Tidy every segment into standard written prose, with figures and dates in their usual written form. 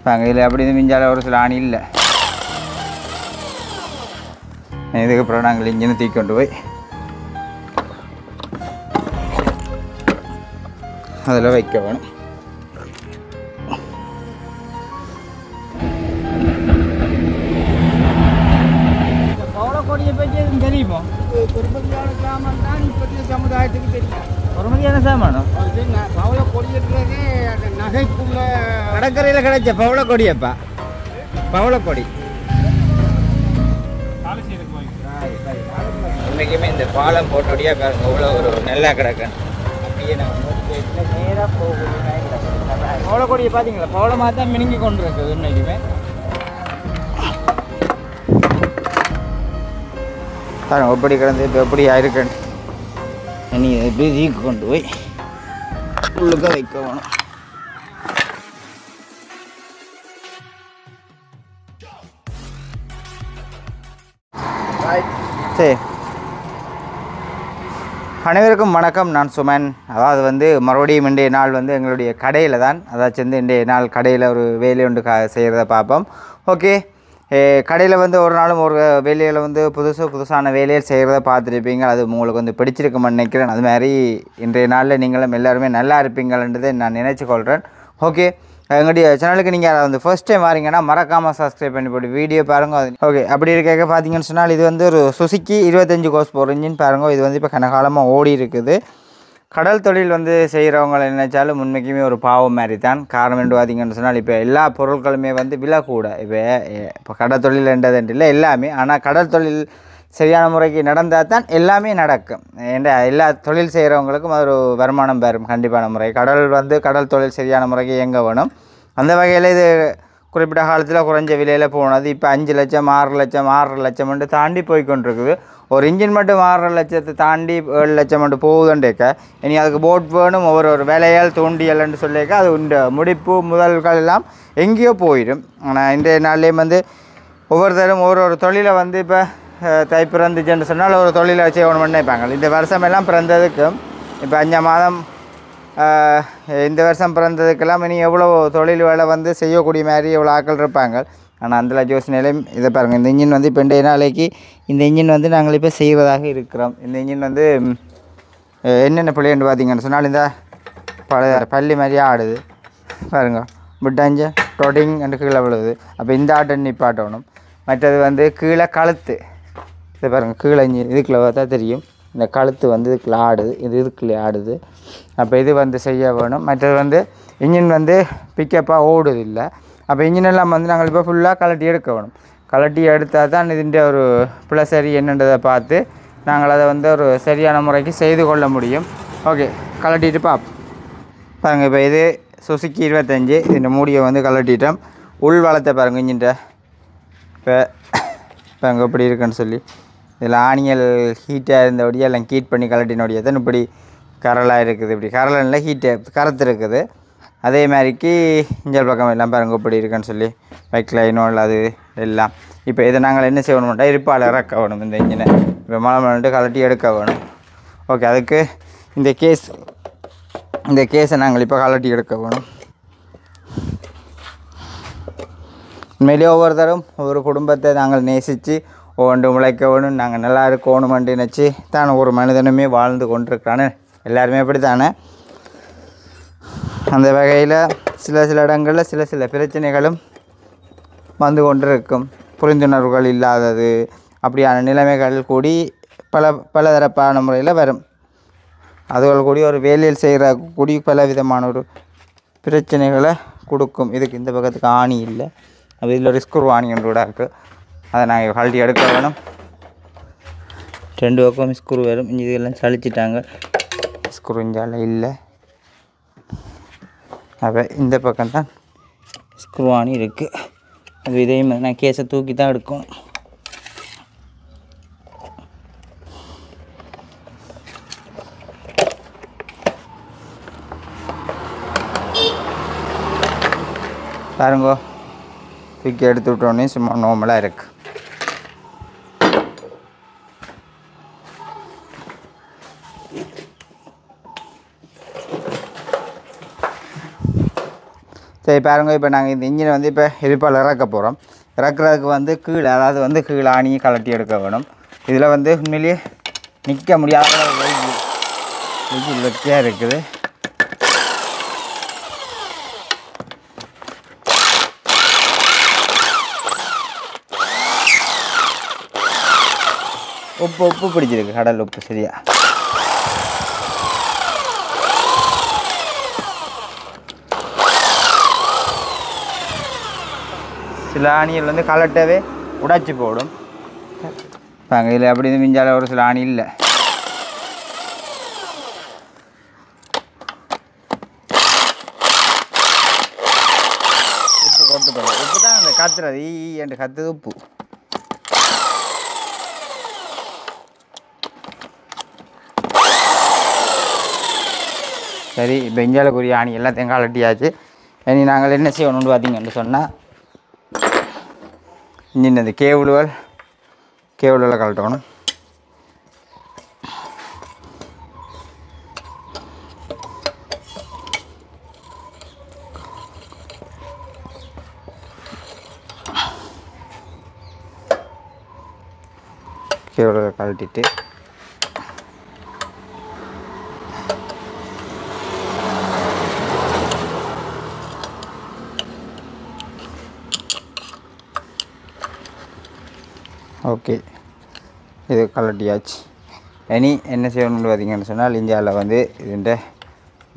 இதில் அப்படி இது மிஞ்சால ஒரு சில ஆணி இல்லை. இதுக்கப்புறம் நாங்கள் இன்ஜினை தூக்கி கொண்டு போய் அதில் வைக்க வேணும். பவளக்கொடியை பற்றி எதுவும் தெரியுமோ? பெருமதியான சாமான் தான் இப்போதைய சமுதாயத்துக்கு தெரியும். பெருமதியான சாமானம் பவளக்கொடின்றதே அந்த நகைக்குள்ள கடற்கரையில் கிடைச்ச பவளக்கொடியப்பா. பவளக்கொடி உண்மைக்குமே இந்த பாலம் போட்டோடியா பாருங்க எவ்வளோ ஒரு நல்லா கிடக்கு. அப்படியே நம்ம நேராக போகணும். பவளக்கொடியை பார்த்தீங்களா? பவளமாக தான் மினுங்கி கொண்டு இருக்குது உண்மைக்குமே. பாருங்க எப்படி கிடந்து இப்போ எப்படி ஆயிருக்குன்னு. நீ எப்படி தீக்கு கொண்டு போய் உள்ளுக்க வைக்க வேணும். சரி, அனைவருக்கும் வணக்கம். நான் சுமன். அதாவது மறுபடியும் இன்றைய நாள் எங்களுடைய கடையில் தான், அதாச்சும் இன்றைய நாள் கடையில் ஒரு வேலை ஒன்று செய்கிறத பார்ப்போம். ஓகே, கடையில் ஒரு நாளும் ஒரு வேலையில் புதுசான வேலையில் செய்கிறத பார்த்துருப்பீங்க. அது உங்களுக்கு பிடிச்சிருக்குமென்னு நினைக்கிறேன். அது மாதிரி இன்றைய நாளில் நீங்களும் எல்லாருமே நல்லா இருப்பீங்கன்றதை நான் நினைச்சு கொள்கிறேன். ஓகே, எங்களுடைய சேனலுக்கு நீங்கள் ஃபர்ஸ்ட் டைம் வாரீங்கன்னா மறக்காமல் சப்ஸ்கிரைப் பண்ணி போட்டு வீடியோ பாருங்கள். அது ஓகே, அப்படி இருக்க பார்த்தீங்கன்னு சொன்னால் இது ஒரு சுசுக்கி 25 கோர்ஸ் போகிற இன்ஜின் பாருங்கள். இது இப்போ கனகாலமாக ஓடி இருக்குது. கடல் தொழில் செய்கிறவங்களை நினைச்சாலும் உண்மைக்குமே ஒரு பாவம் மாதிரி தான். காரணம் என்று பார்த்தீங்கன்னு சொன்னால் இப்போ எல்லா பொருட்களுமே விலை கூட. இப்போ கடல் தொழில் என்றது இல்லை எல்லாமே. ஆனால் கடல் தொழில் சரியான முறைக்கு நடந்தால் தான் எல்லாமே நடக்கும். என்ற எல்லா தொழில் செய்கிறவங்களுக்கும் அது ஒரு வருமானம் பெறும் கண்டிப்பான முறை. கடல் தொழில் சரியான முறைக்கு இயங்க வேணும். அந்த வகையில் இது குறிப்பிட்ட காலத்தில் குறைஞ்ச விலையில் போனது இப்போ 5 லட்சம் 6 லட்சம் 6.5 லட்சம் தாண்டி போய்கொண்டிருக்குது. ஒரு இன்ஜின் மட்டும் 6.5 லட்சத்தை தாண்டி 7 லட்சம் மட்டும் போகுதுன்றேக்க இனி அதுக்கு போட் வேணும், ஒரு வேலையால் தூண்டியல்னு சொல்லியிருக்க அது இந்த முடிப்பு முதல்கள் எல்லாம் எங்கேயோ போயிடும். ஆனால் இன்றைய நாள்லேயும் ஒவ்வொருத்தரும் ஒரு தொழிலை இப்போ தை பிறந்துச்சுன்னு சொன்னால் ஒரு தொழிலை செய்யணும்னு நினைப்பாங்க. இந்த வருஷம் எல்லாம் பிறந்ததுக்கும் இப்போ 5 மாதம் இந்த வருஷம் பிறந்ததுக்கெல்லாம் இனி எவ்வளோ தொழில் வேலை செய்யக்கூடிய மாதிரி எவ்வளோ ஆட்கள் இருப்பாங்க. ஆனால் அந்த யோசனையிலையும் இதை பாருங்கள். இந்த இன்ஜின் இப்போ இன்றைய நாளைக்கு இந்த இன்ஜின் நாங்கள் இப்போ செய்வதாக இருக்கிறோம். இந்த இன்ஜின் என்னென்ன பிள்ளைன்னு பார்த்தீங்கன்னு சொன்னால் இந்த பள்ளி மாதிரியே ஆடுது பாருங்க. விட்டாஞ்ச டொட்டிங் என்று கீழே விழுது. அப்போ இந்த ஆட்டை நிப்பாட்டணும். மற்றது கீழே கழுத்து இதை பாருங்கள். கீழே இதுக்குள்ளே பார்த்தா தெரியும். இந்த கழுத்து இதுக்குள்ளே ஆடுது, இதுக்குள்ளே ஆடுது. அப்போ இது செய்ய வேணும். மற்றது இன்ஜின் பிக்கப்பாக ஓடுது இல்லை. அப்போ இன்ஜினெல்லாம் நாங்கள் இப்போ ஃபுல்லாக கலட்டி எடுக்க வேணும். கலட்டி எடுத்தால் தான் இதுன்ற ஒரு ப்ளஸ் சரி என்னன்றதை பார்த்து நாங்கள் அதை ஒரு சரியான முறைக்கு செய்து கொள்ள முடியும். ஓகே, கலட்டிட்டு பாருங்கள். இப்போ இது சுசுக்கி 25 இந்த மூடியை கலட்டிட்டோம். உள் வளத்தை பாருங்கள். இன்ஜின்ட்ட இப்போ அங்கே எப்படி இருக்குன்னு சொல்லி இதில் ஆணியல் ஹீட்டாக இருந்தபடியே எல்லாம் ஹீட் பண்ணி கலட்டினோடைய தான் இப்படி கரலாக இருக்குது. இப்படி கரலில் ஹீட்டு கரத்து இருக்குது. அதே மாதிரிக்கு இஞ்சல் பக்கம் எல்லாம் பாருங்கள் இப்படி இருக்குன்னு சொல்லி பைக் லைனோல் அது எல்லாம். இப்போ இதை நாங்கள் என்ன செய்யணும்ட்டா இருப்பால் இறக்க வேணும். இந்த இன்ஜினை இப்போ மழை கலட்டி எடுக்க வேணும். ஓகே, அதுக்கு இந்த கேஸை நாங்கள் இப்போ கலட்டி எடுக்க வேணும். உண்மையிலேயே ஒவ்வொருத்தரும் ஒவ்வொரு குடும்பத்தை நாங்கள் நேசித்து ஒவ்வொன்று உழைக்க வேணும், நாங்கள் நல்லா இருக்கணுமென்று நினச்சி தான் ஒரு மனிதனுமே வாழ்ந்து கொண்டிருக்கிறான்னு எல்லாருமே அப்படி தானே. அந்த வகையில் சில இடங்களில் சில பிரச்சனைகளும் வந்து கொண்டிருக்கும். புரிந்துணர்வுகள் இல்லாதது அப்படியான நிலைமைகள் கூடி பல தரப்பான முறையில் வரும். அதுகள் கூடி ஒரு வேலையில் செய்கிற கூடி பல விதமான ஒரு பிரச்சனைகளை கொடுக்கும். இதுக்கு இந்த பக்கத்துக்கு ஆணி இல்லை. அது இதில் ஒரு ஸ்க்ரூ ஆணி ஒன்று கூட இருக்குது. அதை நாங்கள் கழட்டி எடுக்க வேணும். 2 பக்கம் ஸ்க்ரூ வரும். இதெல்லாம் சளிச்சிட்டாங்க. ஸ்க்ரூ இஞ்சால இல்லை. அப்போ இந்த பக்கம்தான் ஸ்க்ரூ ஆணி இருக்குது. அது இதையும் நான் கேஸை தூக்கி தான் எடுக்கணும். பாருங்கோ, தூக்கி எடுத்து விட்டோன்னே சும்மா நார்மலாக இருக்குது. சரி பாருங்க, இப்போ நாங்கள் இந்த இன்ஜினை வந்து இப்போ எரிப்பால் இறக்க போகிறோம். இறக்குறதுக்கு வந்து கீழே, அதாவது வந்து கீழே ஆணியை கலட்டி எடுக்க வேணும். இதில் வந்து உண்மையிலேயே நிற்க முடியாத வெயில் வெட்டியாக இருக்குது. உப்பு பிடிச்சிருக்கு, கடல் உப்பு சரியா. சில ஆணிகள் வந்து கலட்டவே உடைச்சி போடும். பாருங்க, இதில் அப்படி மிஞ்சால ஒரு சில ஆணி இல்லை. உப்பு கொட்டு போடும். உப்பு தான் அந்த கத்துறது, என்று கத்துது உப்பு. சரி, இப்போ இஞ்சாலுக்குரிய ஆணி எல்லாத்தையும் கலட்டியாச்சு. இனி நாங்கள் என்ன செய்யணும்னு பார்த்தீங்கன்னு சொன்னால், இன்ஜின் அந்த கேபிள்களை கலட்டணும். கேபிள்களை கழட்டிட்டு ஓகே, இது கலட்டியாச்சு. இனி என்ன செய்யணும்னு பார்த்தீங்கன்னு சொன்னால், இந்தியாவில் வந்து இதுண்ட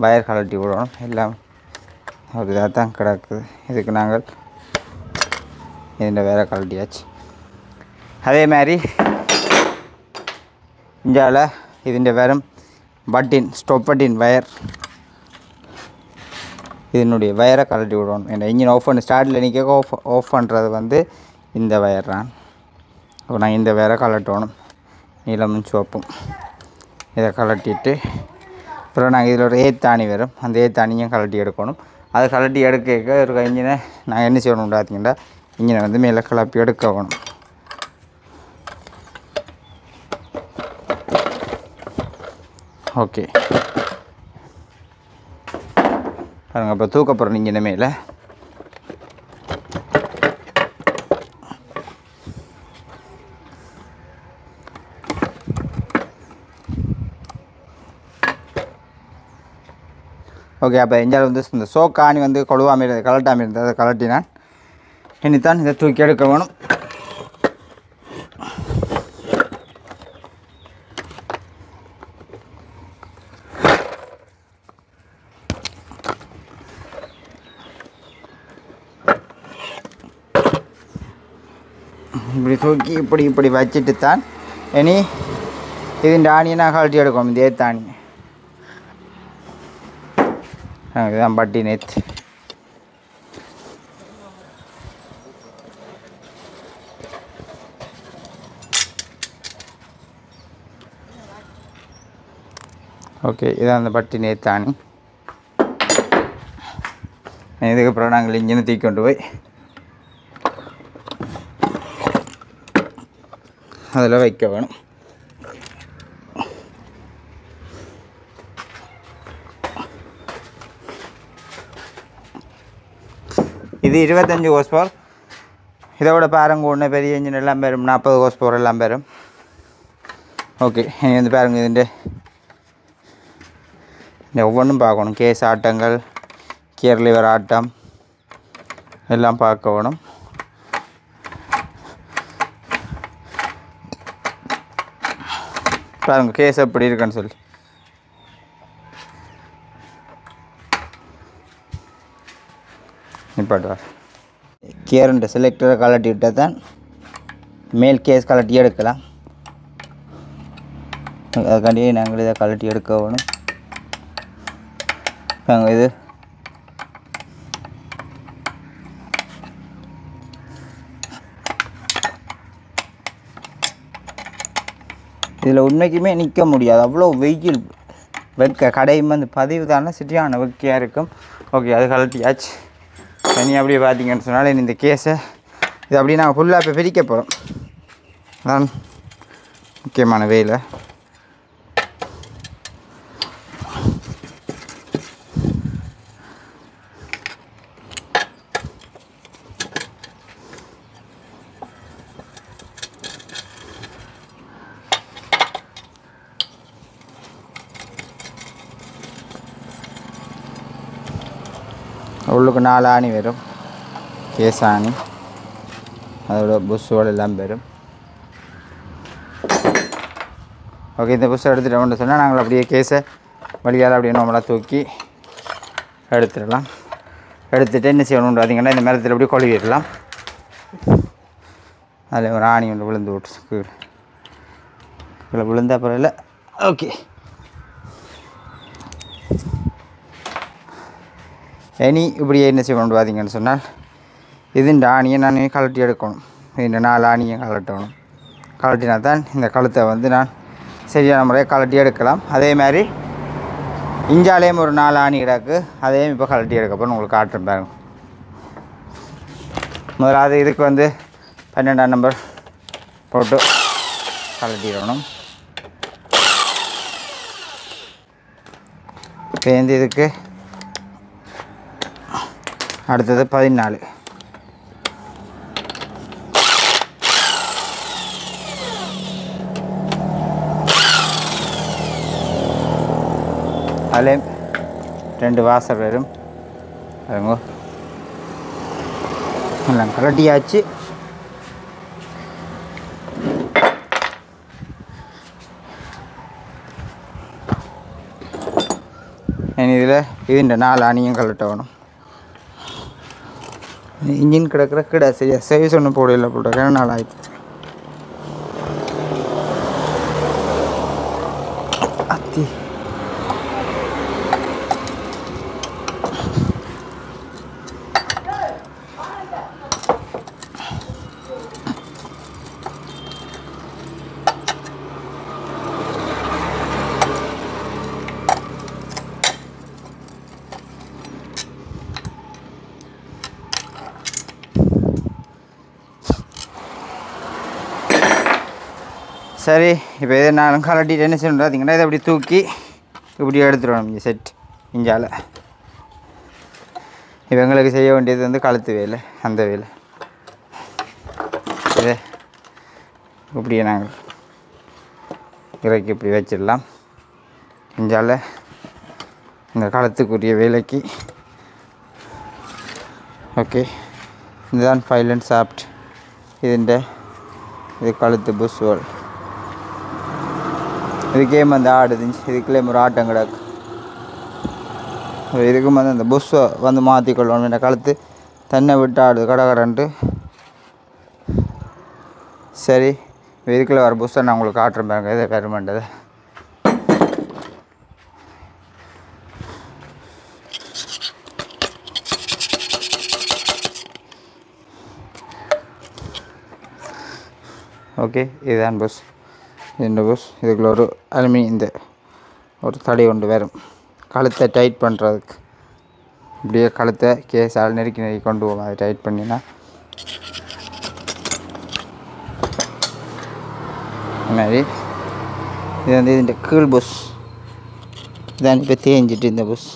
வயர் கலட்டி விடணும். எல்லாம் ஒரு இதாக தான் கிடக்குது. இதுக்கு நாங்கள் இதுண்ட வயரை கலட்டியாச்சு. அதே மாதிரி இந்தியாவில் இதுண்ட வெறும் பட்டின், ஸ்டொப் பட்டின் வயர், இதனுடைய வயரை கலட்டி விடணும். இந்த இன்ஜின் ஆஃப் பண்ணி ஸ்டார்ட்டில் நிற்க ஆஃப் பண்ணுறது வந்து இந்த வயர் தான். அப்போ நான் இந்த வயரை கலட்டணும், நீளமும் சிவப்பும். இதை கலட்டிட்டு அப்புறம் நாங்கள் இதில் ஒரு ஏத்தாணி வரும், அந்த ஏத்தாணியும் கலட்டி எடுக்கணும். அதை கலட்டி எடுக்க ஒரு இன்ஜினை நாங்கள் என்ன செய்யணும் பார்த்தீங்கன்னா, இன்ஜினை வந்து மேலே கிளப்பி எடுக்க வேணும். ஓகே பாருங்கள், இப்போ தூக்க போகிறோம் இன்ஜினை மேலே. ஓகே, அப்போ எஞ்சால் வந்து இந்த சோக்காணி வந்து கொழுவாமல் இருந்தது, கலட்டாமல் இருந்தது. அதை கலட்டினான். இனித்தான் இதை தூக்கி எடுக்க வேணும். இப்படி தூக்கி இப்படி வச்சுட்டு தான் இனி இதுண்ட ஆணியை நான் கழட்டி எடுக்கணும். இந்த ஏத்தாணி இதுதான் பட்டி நேத்து. ஓகே, இதான் அந்த பட்டி நேத்தாணி. இதுக்கப்புறம் நாங்கள் இன்ஜினை தூக்கி கொண்டு போய் அதில் வைக்க வேணும். இது 25 ஹார்ஸ் பவர். இதை விட பாருங்க, ஒன்று பெரிய இன்ஜின் எல்லாம் பெறும், 40 ஹார்ஸ் பவர் எல்லாம் பெறும். ஓகே, இனி வந்து பாருங்க, இந்த ஒவ்வொன்றும் பார்க்கணும். கேஸ் ஆட்டங்கள், கியர் லிவர் ஆட்டம் எல்லாம் பார்க்க வேணும். பாருங்கள் கேஸ் எப்படி இருக்குன்னு சொல்லி. நிப்பாட்டுவார். கியர்ன்ற செலக்டரை கலட்டி விட்டால் தான் மேல் கேஸ் கலட்டி எடுக்கலாம். அதுக்காண்டி நாங்கள் இதை கலட்டி எடுக்க வேணும். நாங்கள் இது இதில் உண்மைக்குமே நிற்க முடியாது, அவ்வளோ வெயில் வெட்க. கடையும் வந்து பதிவு தானே சரியான வெக்கையாக இருக்கும். ஓகே, அது கலட்டியாச்சு. தனி அப்படியே பார்த்தீங்கன்னு சொன்னாலும் இந்த கேஸை இது அப்படியே நாங்கள் ஃபுல்லாக இப்போ பிரிக்க போகிறோம். அதான் முக்கியமான வேலை. உள்ளுக்கு 4 ஆணி வரும், கேஸ் ஆணி, அதோட புஷ்ஷோடு எல்லாம் வரும். ஓகே, இந்த புஷ்ஷை எடுத்துகிட்டோம்னு சொன்னால் நாங்கள் அப்படியே கேஸை வழியால் அப்படியே நம்மளாக தூக்கி எடுத்துடலாம். எடுத்துகிட்டு என்ன செய்யணும்னு பார்த்தீங்கன்னா இந்த மரத்தில் அப்படியே கொழுவிடலாம். அதில் ஒரு ஆணி ஒன்று விழுந்து விட்டு கீழே விழுந்த அப்புறம் இல்லை. ஓகே, இனி இப்படியே என்ன செய்யணும்னு பார்த்தீங்கன்னு சொன்னால் இந்த ஆணியை நான் கழட்டி எடுக்கணும். இந்த 4 ஆணியை கழட்டணும். கழட்டினா தான் இந்த கழுத்தை வந்து நான் சரியான முறையை கழட்டி எடுக்கலாம். அதே மாதிரி இஞ்சாலேயும் ஒரு 4 ஆணி கிடக்கு, அதையும் இப்போ கழட்டி எடுக்கப்போ உங்களுக்கு காட்டுறேன் பாருங்க. முதலாவது இதுக்கு வந்து 12ஆம் நம்பர் போட்டு கழட்டிடணும். பேருந்து இதுக்கு அடுத்தது 14. அதில் 2 வாசல் வரும். பாருங்க, எல்லாம் கலட்டியாச்சு. இதில் இந்த 4 ஆணியும் கலட்டணும். இன்ஜின் கிடக்கிற கிட சரியா சர்வீஸ் ஒன்றும் போடல, போட்ட 2 நாள் ஆகிட்டு. அத்தி சரி. இப்போ இதை நான் கலட்டிட்டு என்ன செய்யணும் பார்த்தீங்கன்னா இதை அப்படி தூக்கி இப்படி எடுத்துடணும். இங்கே செட் இஞ்சால் இப்போ எங்களுக்கு செய்ய வேண்டியது வந்து கழுத்து வேலை, அந்த வேலை. இதை இப்படியே நாங்கள் இறக்கி இப்படி வச்சிடலாம். இஞ்சால் இந்த கழுத்துக்குரிய வேலைக்கு. ஓகே, இதுதான் ஃபைல் அண்ட் சாஃப்ட். இது கழுத்து புஷ் வால். இதுக்கே வந்து ஆடுது, இதுக்குள்ளே ஒரு ஆட்டம் கிடக்கு. இதுக்கும் வந்து அந்த புஷ்ஷை வந்து மாற்றிக்கொள்ளணும். இந்த கழுத்து தன்னை விட்டு ஆடுது கடகடன்ட்டு. சரி, இதுக்குள்ளே வர புஷ்ஷை நான் உங்களுக்கு காட்டுறேன் பாருங்க. இதை பெருமண்டது ஓகே, இதுதான் புஷ். இந்த புஷ் இதுக்குள்ள ஒரு இந்த ஒரு தடி கொண்டு வரும் கழுத்தை டைட் பண்ணுறதுக்கு. இப்படியே கழுத்தை கேஸால் நெருக்கி கொண்டு போவோம். அதை டைட் பண்ணினா இந்த மாதிரி. இது வந்து இந்த கீழ் புஷ் இதான் இப்போ தேஞ்சிட்டு இந்த புஷ்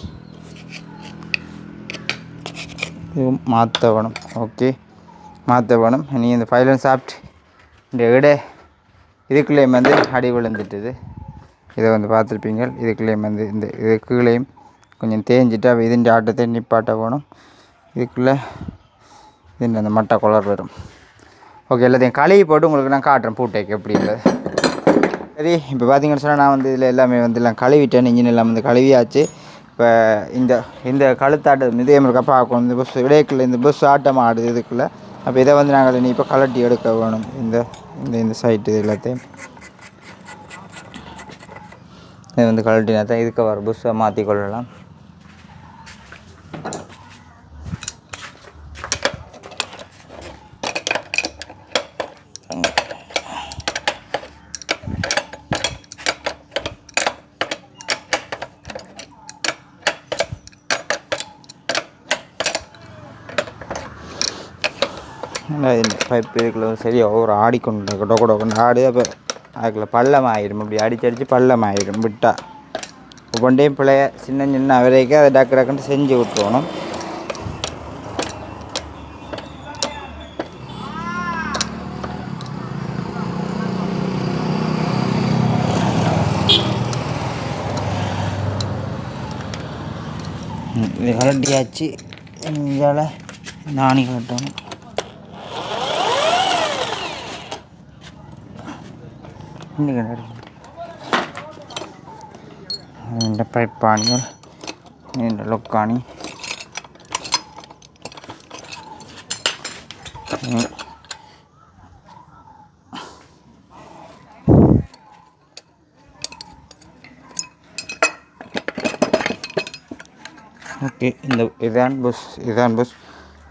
இது மாற்ற வேணும். ஓகே, மாற்ற வேணும். நீ இந்த ஃபைல் அண்ட் சாஃப்ட் இந்த இதுக்குள்ளேயும் வந்து அடி விழுந்துட்டுது. இதை வந்து பார்த்துருப்பீங்க. இதுக்குள்ளேயும் வந்து இந்த இதுக்குள்ளேயும் கொஞ்சம் தேஞ்சிட்டு அப்போ இதுன்ற ஆட்டத்தை நிப்பாட்ட போகணும். இதுக்குள்ளே இதுன்ற அந்த மட்டை குளர் வரும். ஓகே, எல்லாத்தையும் கழுவி போட்டு உங்களுக்கு நான் காட்டுறேன் பூட்டைக்கு எப்படின்றது. சரி, இப்போ பார்த்தீங்கன்னு சொன்னால் நான் வந்து இதில் எல்லாமே வந்து எல்லாம் கழுவிட்டேன். இன்ஜின் எல்லாம் வந்து கழுவியாச்சு. இப்போ இந்த கழுத்தாட்டம் இதே மாதிரி பார்க்கணும். இந்த பஸ் இடைக்குள்ளே இந்த பஸ் ஆட்டமாக ஆடுது இதுக்குள்ளே. அப்போ இதை வந்து நாங்கள் நீ இப்போ கலட்டி எடுக்க வேணும். இந்த சைட்டு எல்லாத்தையும் இது வந்து கலட்டினா தான் இதுக்கு வர புஷ்ஷை மாற்றிக்கொள்ளலாம். இந்த பைப்பு இதுக்குள்ள சரியாக ஒரு ஆடிக்கொண்டு கொண்டு ஆடு. அப்போ அதுக்குள்ள பள்ளம் ஆயிடும். அப்படி அடித்து பள்ளம் ஆயிடும் விட்டால். ஒவ்வொன்றையும் பிள்ளைய சின்ன வரைக்கும் அதை டக்கு டக்குன்னு செஞ்சு விட்டுருவோம். இது கலட்டியாச்சு. இஞ்சால நாணி கட்டணும். இந்த பைப்பானிகள் இந்த லொக்கானி ஓகே. இதுதான் புஷ்.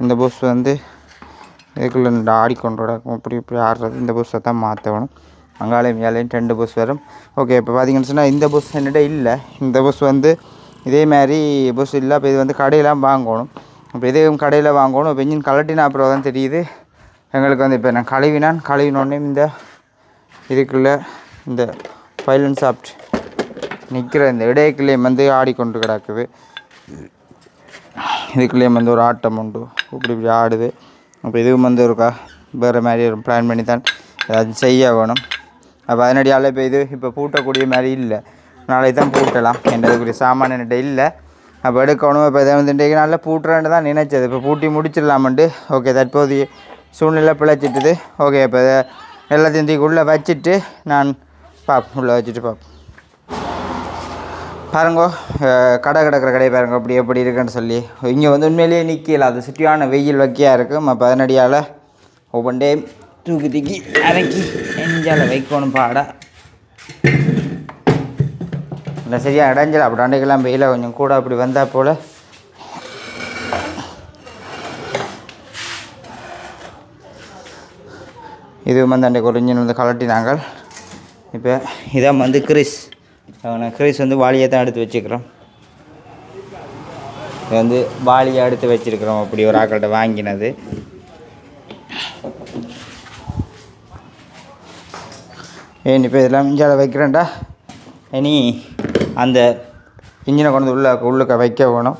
இந்த புஷ் வந்து இதுக்குள்ளே ஆடிக்கொண்டு இப்படி இப்படி ஆடுறது. இந்த புஷ்ஷை தான் மாற்றணும். அங்காலையும் மேலேயும் 2 புஷ் வரும். ஓகே. இப்போ பார்த்தீங்கன்னு சொன்னால் இந்த புஷ் என்னிட்ட இல்லை. இந்த புஷ் வந்து இதே மாதிரி புஷ் இல்லை. இப்போ இது வந்து கடையெல்லாம் வாங்கணும். இப்போ இதுவும் கடையில் வாங்கணும். இப்போ இன்ஜின் கலட்டினா அப்புறம் தான் தெரியுது எங்களுக்கு வந்து. இப்போ நான் கழுவினோடனே இந்த இதுக்குள்ளே இந்த பைலன் சாஃப்ட் நிற்கிற இந்த இடைக்குள்ளேயும் வந்து ஆடிக்கொண்டு கிடக்குது. இதுக்குள்ளேயும் வந்து ஒரு ஆட்டம் உண்டு. இப்படி ஆடுது. அப்போ இதுவும் வந்து ஒருக்கா வேறு மாதிரி ஒரு பிளான் பண்ணி தான் ஏதாச்சும் செய்ய வேணும். அப்போ அதனடியால் இப்போ பூட்டக்கூடிய மாதிரி இல்லை. நாளைக்கு தான் பூட்டலாம். என்றதுக்குரிய சாமான என்கிட்ட இல்லை. அப்போ எடுக்கணும். இப்போ இதை வந்து இன்றைக்கு நாளில் பூட்டுறேன்னு தான் நினைச்சது. இப்போ பூட்டி முடிச்சிடலாமன்ட்டு. ஓகே. தற்போதைய சூழ்நிலை பிழைச்சிட்டுது. ஓகே. இப்போ எல்லாத்தையும் தூக்கி உள்ளே வச்சுட்டு நான் உள்ளே வச்சுட்டு பாருங்கோ. கடை கிடக்கிற கடையை பாருங்க அப்படி எப்படி இருக்குன்னு சொல்லி. இங்கே வந்து உண்மையிலேயே நிற்கல. அது சுற்றியான வெயில் வைக்கையாக இருக்கும். அப்போ அதனடியால் ஒவ்வொன்றே தூக்கி இறக்கி எஞ்சால் வைக்கணும் பாடா. இல்லை சரியாக இடைஞ்சல. அப்படி அண்டைக்கெல்லாம் வெயில கொஞ்சம் கூட அப்படி வந்தால் போல். இது வந்து அன்றைக்கு ஒரு இன்ஜின் வந்து கலட்டினாங்க. இப்போ இதான் வந்து கிரீஸ் வந்து வாளியை தான் எடுத்து வச்சுக்கிறோம். இது வந்து வாளியை எடுத்து வச்சுருக்கிறோம். அப்படி ஒரு ஆக்கள்கிட்ட வாங்கினது. இப்போ இதெல்லாம் இஞ்சால வைக்கிறேன்டா. இனி அந்த இன்ஜினை கொண்டு உள்ளுக்க வைக்க வேணும்.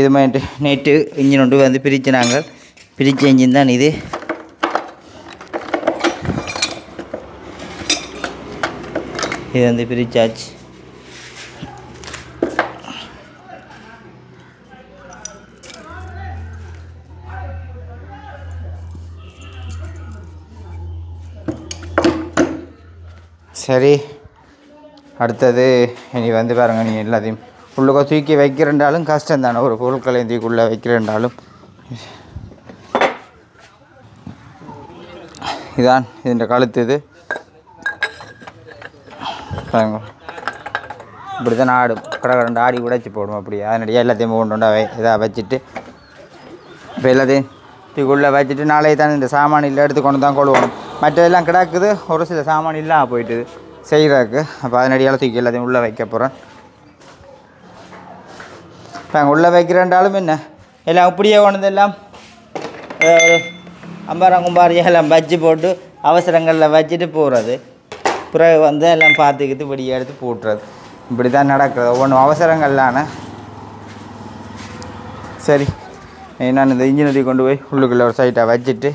இது மாதிரி நேற்று இன்ஜின் ஒன்று வந்து பிரிச்சுனாங்க. பிரித்த இன்ஜின் தான் இது. இது வந்து பிரிச்சாச்சு. சரி. அடுத்தது இனி வந்து பாருங்கள். நீ எல்லாத்தையும் உள்ளுக்க தூக்கி வைக்கிறேன்றாலும் கஷ்டம் தானே. ஒரு பொருட்களை தூக்கிக்குள்ளே வைக்கிறேன்றாலும். இதான் இதுன்ற கழுத்து. இது பாருங்க. இப்படி தான் ஆடும். கடை ஆடி உடைச்சி போடும். அப்படி அதனடியாக எல்லாத்தையும் கொண்டு இதாக வச்சுட்டு இப்போ எல்லாத்தையும் தூக்கிக்குள்ளே வச்சுட்டு நாளைக்கு தான் இந்த சாமான் இல்லை எடுத்து கொண்டு தான் கொள்வோம். மற்றதெல்லாம் கிடக்குது. ஒரு சில சாமான் இல்லாமல் போயிட்டுது செய்கிறதுக்கு. அப்போ அதனடியால் தூக்கி எல்லாத்தையும் உள்ளே வைக்க போகிறேன். இப்போ அங்கே உள்ளே வைக்கிறேன்றாலும் என்ன எல்லாம் இப்படியே கொண்டு எல்லாம் அம்பாரங்கும்பாரியாக எல்லாம் வச்சு போட்டு அவசரங்களில் வச்சுட்டு போகிறது. பிறகு வந்து எல்லாம் பார்த்துக்கிட்டு இப்படி எடுத்து போட்டுறது. இப்படி தான் நடக்கிறது ஒவ்வொன்றும் அவசரங்கள்லான. சரி. நான் இந்த இன்ஜினரி கொண்டு போய் உள்ளுக்குள்ளே ஒரு சைட்டாக வச்சுட்டு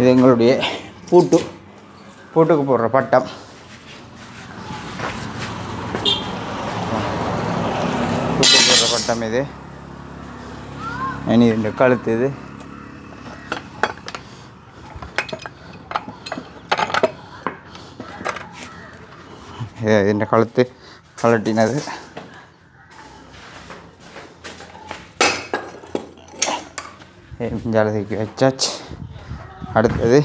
இது எங்களுடைய பூட்டுக்கு போடுற பட்டம். பூட்டுக்கு போடுற பட்டம் இது. இனி இந்த கழுத்து. இது இந்த கழுத்து கலட்டினது. ஜாலதிக்கு வச்சாச்சு. அடுத்தது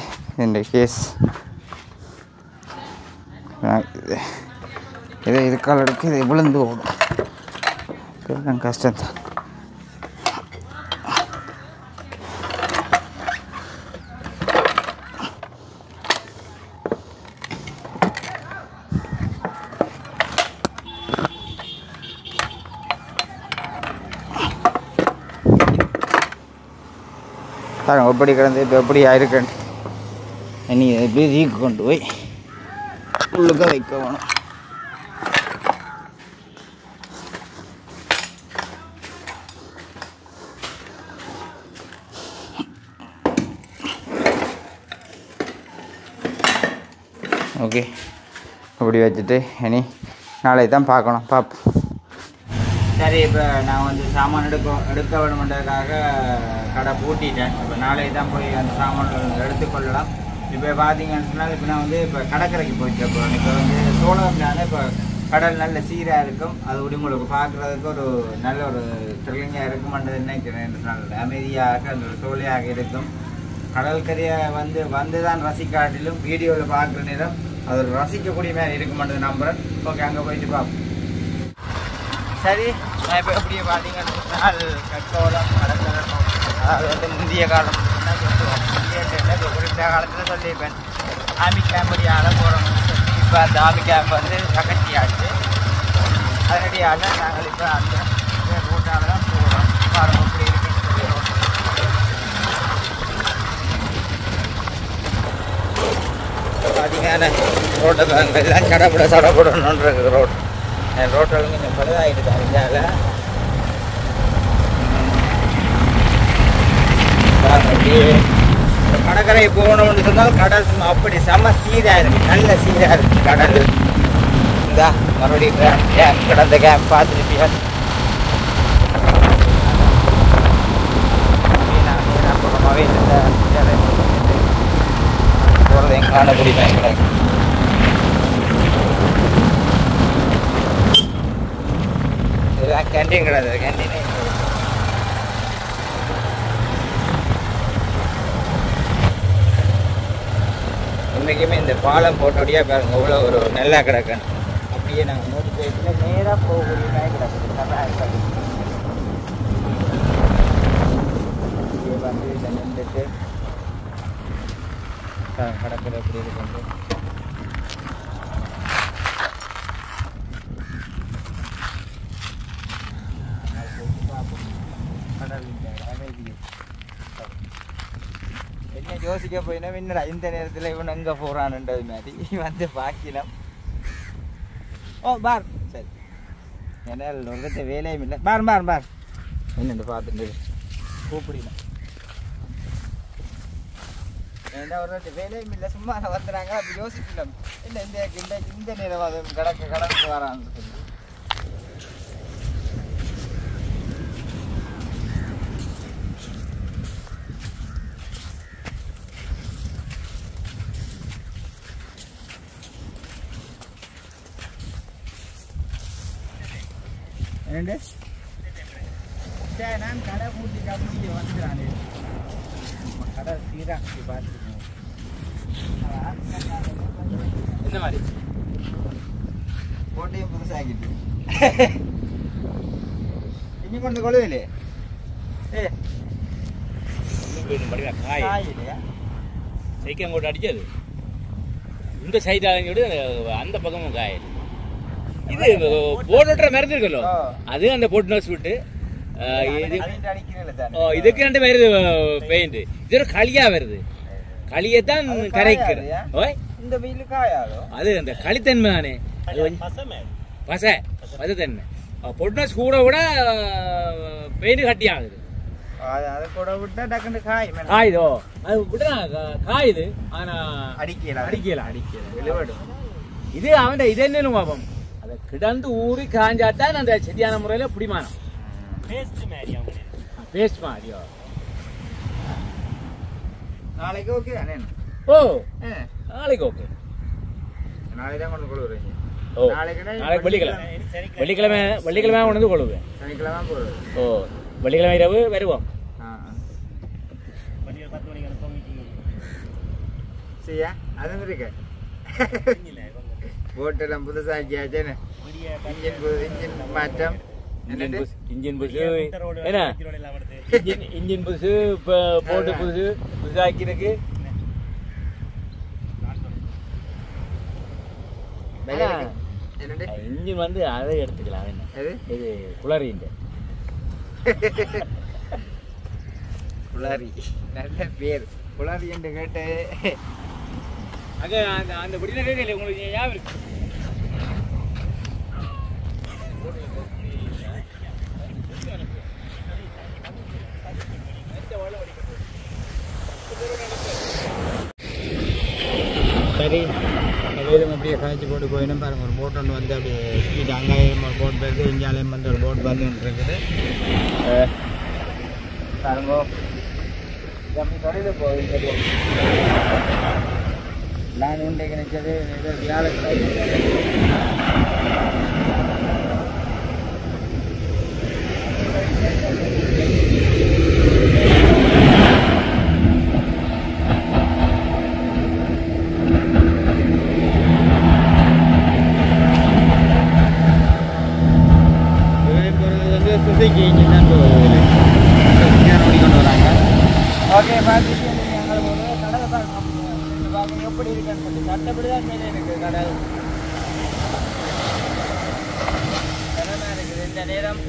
இந்த கேஸ். இது கால் எடுக்க இது விழுந்து ஓடும். கஷ்டம்தான். பாருங்க எப்படி கிடந்து இப்போ எப்படி ஆயிருக்கேன். இனி எப்படி ரீக்கு கொண்டு போய் உள்ளுக்க வைக்க வேணும். ஓகே இப்படி வச்சுட்டு இனி நாளை தான் பார்க்கணும் பார்ப்போம். சரி, இப்போ நான் வந்து சாமான் எடுக்க வேணுமென்றதுக்காக கடை பூட்டிட்டேன். இப்போ நாளை தான் போய் அந்த சாமான்கள் எடுத்துக்கொள்ளலாம். இப்போ பார்த்தீங்கன்னு சொன்னால் இப்போ நான் வந்து இப்போ கடற்கரைக்கு போயிட்டு போகிறேன். இப்போ வந்து சோழர்னால இப்போ கடல் நல்ல சீராக இருக்கும். அது உங்களுக்கு பார்க்குறதுக்கு ஒரு நல்ல ஒரு த்ரில்லிங்காக இருக்குமென்றது நினைக்கிறேன். நல்ல அமைதியாக அந்த ஒரு சோலையாக இருக்கும். கடற்கரையை வந்து தான் ரசிக்காட்டிலும் வீடியோவில் பார்க்குற நேரம் அது ஒரு ரசிக்கக்கூடிய மாதிரி இருக்குமென்றது நம்புகிறேன். ஓகே, அங்கே போயிட்டு பார்ப்போம். சரி, நான் இப்போ எப்படியே பார்த்தீங்கன்னு சொன்னால் கட்டோளம் கடற்கரை, அதாவது வந்து முந்தைய காலம் என்ன சொல்லுவோம், முந்தைய குறிப்பிட்ட காலத்தில் சொல்லியிருப்பேன் ஆர்மி கேம்படியால் போகிறோம். இப்போ அந்த ஆர்மி கேம்ப் வந்து அகற்றியாச்சு. அதனடியால் நாங்கள் இப்போ அந்த ரூட்டால் தான் போகிறோம். பாருங்கள் இப்படி இருக்குன்னு சொல்லிடுவோம். பார்த்தீங்கன்னா ரோட்டை எல்லாம் சடப்படணுன்ற ரோடு ரோட்டில் கொஞ்சம் பழுதாகிட்டு தான் இருந்தால கடற்கரை போகணும்னு சொன்னால் கடல் அப்படி செம்ம சீராக இருக்குது, நல்ல சீராக இருக்குது கடல். இந்தா மறுபடியும் கேம்ப் கடந்த கேம்ப் பார்த்துருப்பியா? அப்புறமாவே போகிறது எங்கான முடியுமா கிடைக்கும். கேண்டீன் கிடையாது, கேண்டீனே உண்மைக்குமே இந்த பாலம் போட்டோடையா பாருங்க இவ்வளோ ஒரு நல்லா கிடக்கணும். அப்படியே நாங்கள் நோட்டி போயிட்டு நேராக போகக்கூடிய மாதிரி கிடக்குது. நல்லா இருக்காது. அப்படியே வந்து இதை நின்றுட்டு கடற்கரை எப்படி இருக்கு. என்ன யோசிக்க போயினா என்னடா இந்த நேரத்தில் இவன் எங்கே போகிறான்ன்றது மாதிரி வந்து பாக்கினம். ஓ பார், சரி, ஏன்னா ஒரு வேலையும் இல்லை. பார் பார் பார் என்னென்று பார்த்துட்டு கூப்பிடலாம். ஏன்னா ஒரு வேலையும் இல்லை, சும்மா வந்துடுறாங்க. அப்படி யோசிக்கலாம் இல்லை இந்த நேரம் கடக்கு வரான்னு சொல்லி. என்னண்டு சரி, நான் கடை பூட்டிட்டு அப்படி வந்துடுறான். கடை சீராக பார்த்துக்கணும். என்ன மாதிரி கோட்டையும் புதுசாகிட்டு இன்னும் கொண்டு கொள்ளுவில்லே. காய் இல்லையா? சைக்கங்கோட்டை அடிச்சது இந்த சைடு அந்த பக்கமும் காய். இது போட்டு மருந்து இருக்கല്ലോ, அது அந்த போட்டு விட்டு இதுக்கு ரெண்டு வருது பெயிண்ட். இது ஒரு களியா வருது, களியத்தான் கரைக்கிறது. அது அந்த களித்தன்மை தானே, பசத்தன்மை. பொட்னஸ் கூட கூட பெயிண்ட் கட்டி ஆகுது. காயுதோ அது விட்டா காயுது. ஆனா அடிக்கல. இது அவன் இது என்ன பாப்பம், அதை கிடந்து ஊறி காஞ்சாத்தான் அந்த சரியான முறையில பிடிமானம். பேஸ்ட் மாதிரியோ நாளைக்கு ஓகே. ஓ நாளைக்கு ஓகே. நாளைக்கு தான் கொண்டு கொள்ளுறீங்க. நாளைக்கு வெள்ளிக்கிழமை கொண்டு வந்து கொள்ளுவேன். சனிக்கிழமை போடுவேன். ஓ வெள்ளிக்கிழமை இரவு வருவோம். சரியா? அது இருக்கு. போட்டெல்லாம் புதுசாக்கியாச்சேன்னு இன்ஜின் மாற்றம். இன்ஜின் புதுசு என்ன, இன்ஜின் புதுசு போட்டு புதுசாக்கிருக்கு. இன்ஜின் வந்து அதை எடுத்துக்கலாம். என்ன இது குளறிங்க குளறி, நல்ல பேர் குளறி என்று கேட்டு அங்கே அந்த விடிநகரில் உங்களுக்கு ஞாபகம் இருக்கு. சரி வேலும் அப்படியே கழிச்சு போட்டு போயிடும் பாருங்கள். ஒரு போட் ஒன்று வந்து அப்படியே ஸ்பீட் அங்காயம் ஒரு போட் போயிருக்கு, இங்காலயம் வந்து ஒரு போட் வந்து ஒன்று இருக்குது பாருங்கோ. அப்படி தொழில் போகுது. நான் இன்றைக்கு நினைச்சது வியாழக்கிழமை சுசுகி இன்ஜின் தான் ஓடிக்கொண்டு வராங்க. ஓகே பார்த்துட்டு எங்களுக்கு ஒரு கடலை பார்க்கணும் எப்படி இருக்குன்னு சொல்லி சட்டப்படி தான் மேலே இருக்குது கடல் கடலாக இருக்குது. இந்த நேரம்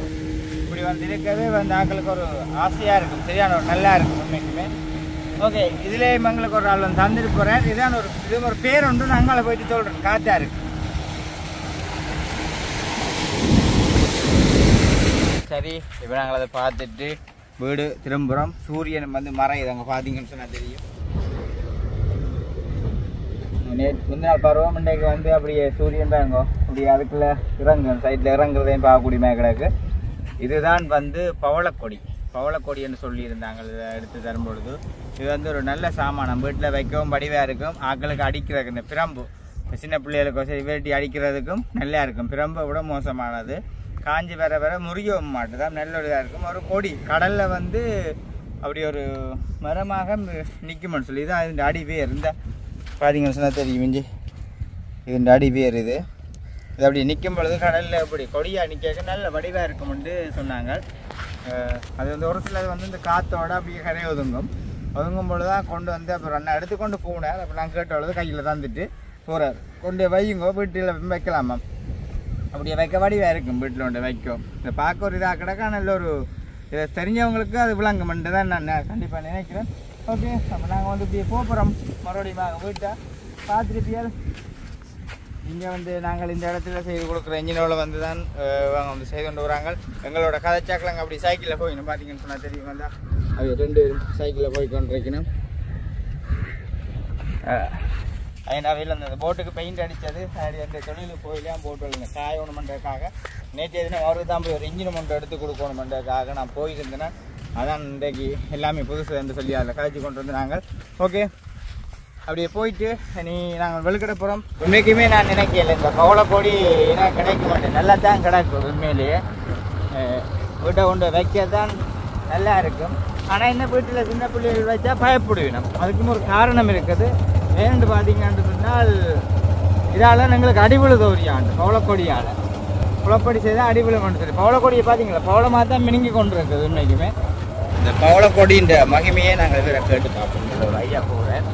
இப்படி வந்து இருக்கவே வந்து ஆக்களுக்கு ஒரு ஆசையாக இருக்கும், சரியான ஒரு நல்லா இருக்கும் உண்மைக்குமே. ஓகே இதிலே எங்களுக்கு ஒரு ஆள் வந்து தந்துட்டு போகிறேன். இதான் ஒரு பேர் ஒன்று நான் அங்கே போயிட்டு சொல்கிறேன். காற்றா இருக்கு. சரி இப்போ நாங்கள் அதை பார்த்துட்டு வீடு திரும்புகிறோம். சூரியன் வந்து மறையுது அங்கே பார்த்தீங்கன்னு சொன்னால் தெரியும். முந்தின நாள் பருவம் இன்றைக்கு வந்து அப்படியே சூரியன் தாங்க அப்படியே அதுக்குள்ளே இறங்கும், சைட்டில் இறங்குறதையும் பார்க்கக்கூடிய மேக்கடக்கு. இதுதான் வந்து பவளக்கொடின்னு சொல்லியிருந்தாங்க. இதை எடுத்து தரும்பொழுது இது வந்து ஒரு நல்ல சாமானம், வீட்டில் வைக்கவும் வடிவாக இருக்கும். ஆக்களுக்கு அடிக்கிறதுக்கு இந்த பிரம்பு சின்ன பிள்ளைகளுக்கு சரி வேட்டி அடிக்கிறதுக்கும் நல்லா இருக்கும். பிரம்பை விட மோசமானது, காஞ்சி வர வர முறியவும் மாட்டுதான், நல்ல ஒரு இதாக இருக்கும். ஒரு கொடி கடலில் வந்து அப்படி ஒரு மரமாக நிற்கும்னு சொல்லி தான் இதுன்ற அடி பேர். இந்த பார்த்தீங்கன்னு சொன்னால் தெரியும் இஞ்சி இதுன்ற அடி பேர். இது அப்படி நிற்கும் பொழுது கடலில் அப்படி கொடியாக நிற்க நல்ல வடிவாக இருக்கும்னு சொன்னாங்க. அது வந்து ஒரு சிலது வந்து இந்த காற்றோட அப்படியே கரையை ஒதுங்கும் பொழுது தான் கொண்டு வந்து அப்புறம் அண்ணா எடுத்துக்கொண்டு போனார். அப்போ நான் கேட்ட பொழுது கையில் தந்துட்டு போகிறார். கொண்டு வையுங்கோ வீட்டில் வைக்கலாமா, அப்படியே வைக்க வடிவாக இருக்கும் வீட்டில் ஒன்று வைக்கும். இந்த பார்க்க ஒரு இதாக கிடக்கா நல்ல ஒரு இதை தெரிஞ்சவங்களுக்கு அது விளங்குமென்று தான் நான் கண்டிப்பாக நினைக்கிறேன். ஓகே அப்போ நாங்கள் வந்து இப்படியே போகிறோம் மறுபடியும் வீட்டை பார்த்துருப்பியால். இங்கே வந்து நாங்கள் இந்த இடத்துல செய்து கொடுக்குற இன்ஜினோவில் வந்து தான் அவங்க வந்து செய்து கொண்டு வராங்க. எங்களோட கதைச்சாக்கில் அப்படி சைக்கிளில் போயிடணும். பார்த்தீங்கன்னு சொன்னால் தெரியும் வந்தால் அது 2 சைக்கிளில் போய் கொண்டிருக்கணும். அவையில் அந்த போட்டுக்கு பெயிண்ட் அடித்தது அந்த தொழிலுக்கு போயிலாம் போட்டு வரல காயணுமென்றதுக்காக நேற்றைய தினம் அவருக்கு தான் போய் ஒரு இன்ஜின் ஒன்று எடுத்து கொடுக்கணுமென்றதுக்காக நான் போயிருந்தேன்னா அதான் இன்றைக்கு எல்லாமே புதுசு என்று சொல்லி அதில் கழிச்சு கொண்டு வந்து நாங்கள். ஓகே அப்படியே போயிட்டு நாங்கள் வெளுக்கிட போகிறோம். உண்மைக்குமே நான் நினைக்கல இந்த பவளக்கொடி ஏன்னா கிடைக்க மாட்டேன், நல்லா தான் கிடக்கும் உண்மையிலேயே. வீட்டை கொண்டு வைக்க தான் நல்லா இருக்கும். ஆனால் இந்த வீட்டில் சின்ன பிள்ளைகள் வச்சா பயப்படுவினோம். அதுக்குன்னு ஒரு காரணம் இருக்குது. ஏன்னு பார்த்தீங்கன்னு சொன்னால் இதால் எங்களுக்கு அடிவிழு தோறியாண்டு பவளக்கொடியால் குளப்படி செய்தால் அடிவிழு கொண்டு சரி. பவளக்கொடியை பார்த்தீங்களா பவளமாக தான் மினுங்கி கொண்டு இருக்குது. உண்மைக்குமே இந்த பவளக்கொடின்ற மகிமையே நாங்கள் இதில் கேட்டு பார்ப்போம். ஒரு ஐயா போகிறேன்.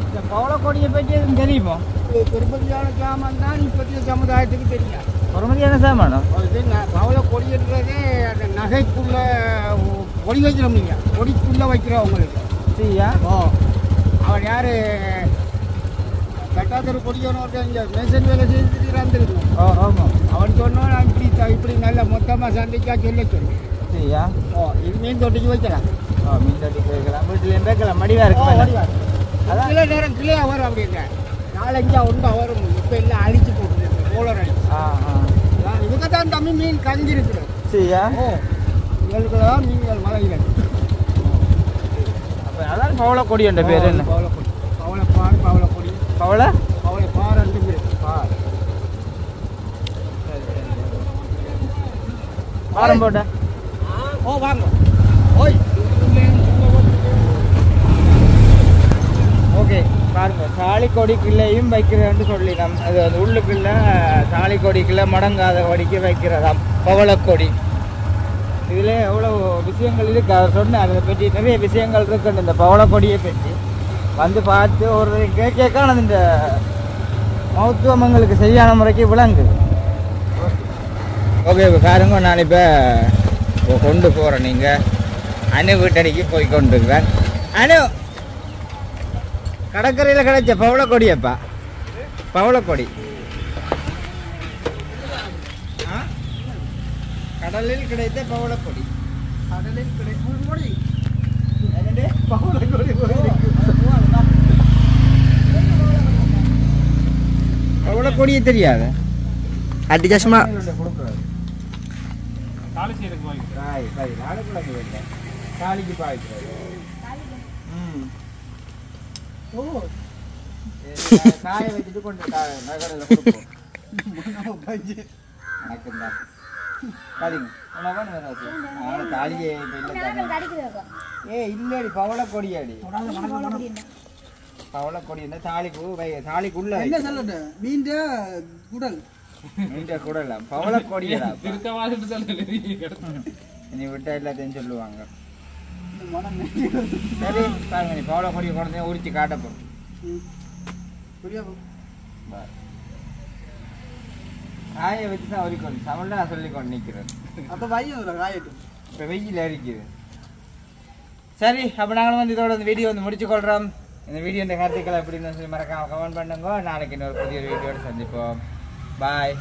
இந்த பவளக்கொடியை பற்றி எதுவும் தெரியுமோ? பெருமதியான சாமான் தான் இப்போதைய சமுதாயத்துக்கு தெரியும். பெருமதியான சாமானம் அது பவளக்கொடின்றதே அந்த நகைக்குள்ள கொடி வைக்கிறோம். நீங்கள் கொடிக்குள்ளே வைக்கிறவங்களுக்கு சரியா? அவன் யார் கட்டாத்தரு கொடியோன்னு ஒருத்தன் இங்கே மேசன் வேலை செய்துட்டு இறந்துருக்கணும். ஆமாம் அவன் சொன்னோம் நான் இப்படி நல்ல மொத்தமாக சண்டைக்காக சொல்ல சொல்லி சரியா? இது மீன் தொட்டிக்கு வைக்கலாம். மீன் தொட்டிக்கு வைக்கலாம், வீட்டில் வைக்கலாம், மடிவாக இருக்கும். அதான் சில நேரம் கிளே வரும் அப்படிங்க 4-5 ஒன்று வரும். இப்போ எல்லாம் அழிச்சு போட்டுருக்கு கோலர் அடிச்சு. இவங்க தான் தமிழ் மீன் கஞ்சி இருக்கிறோம். சரியா? இவங்களுக்கு தான் மீன்கள் மலைகள். அதான் பவளக்கொடி என்ற பேர். என்ன பவளக்கொடி? பவளப்பார், பவளக்கொடி, பவளப்பார் 2 பேர். பாரம் போட்டேன். வாங்க ஓய். ஓகே பாருங்க, தாலிக்கொடிக்குள்ளேயும் வைக்கிறேன்னு சொல்லிடலாம். அது அது உள்ளுக்குள்ள தாலிக்கொடிக்குள்ள மடங்காத கொடிக்கு வைக்கிறதாம் பவளக்கொடி. இதில் எவ்வளோ விஷயங்கள் இருக்குது. அவர் சொன்னார் அதை பற்றி நிறைய விஷயங்கள் இருக்குன்னு இந்த பவளக்கொடியை பற்றி வந்து பார்த்து ஒரு கேட்கானது இந்த மருத்துவமங்களுக்கு சரியான முறைக்கு விளங்குது. ஓகே இப்போ பாருங்க, நான் இப்போ கொண்டு போகிறேன். நீங்கள் அணு வீட்டடிக்கு போய் கொண்டிருக்கிறேன். அணு கடற்கரையில் கிடைச்ச பவளக்கொடியப்பா, பவளக்கொடி கடலில் கிடைத்த பவளக்கொடி. கடலில் கிடைக்கும் கொடி பவளக்கொடி கொடியே தெரியாது அடிச்சா சும்மா தாலிக்கு பாய்க்கிறது காய வச்சுட்டு கொண்டு நகரில் கொடுப்போம் வணக்கம் தான் காலிங்க தாலியே இல்லடி பவளக்கொடியாடி பவளக்கொடி என்ன தாலிக்குள்ள மீன் குடல் மீண்ட கூடலாம் பவளக்கொடியடா நீ விட்டா எல்லாத்தையும் சொல்லுவாங்க சரி பாருங்க நீ பவளக்கொடியை கொண்டு உரிச்சு காட்ட போறோம் காய வச்சு தான் உரிக்கணும் தமிழ்ல நான் சொல்லிக்கொண்டு நிற்கிறேன் அப்போ வையும் காயட்டும் இப்போ வெயில் அரிக்குது சரி அப்போ நாங்களும் வந்து இதோட இந்த வீடியோ வந்து முடிச்சுக்கொள்கிறோம் இந்த வீடியோ இந்த கருத்துக்களை எப்படின்னு சொல்லி மறக்காம கமெண்ட் பண்ணுங்க நாளைக்கு இன்னொரு புதிய வீடியோட சந்திப்போம் பாய்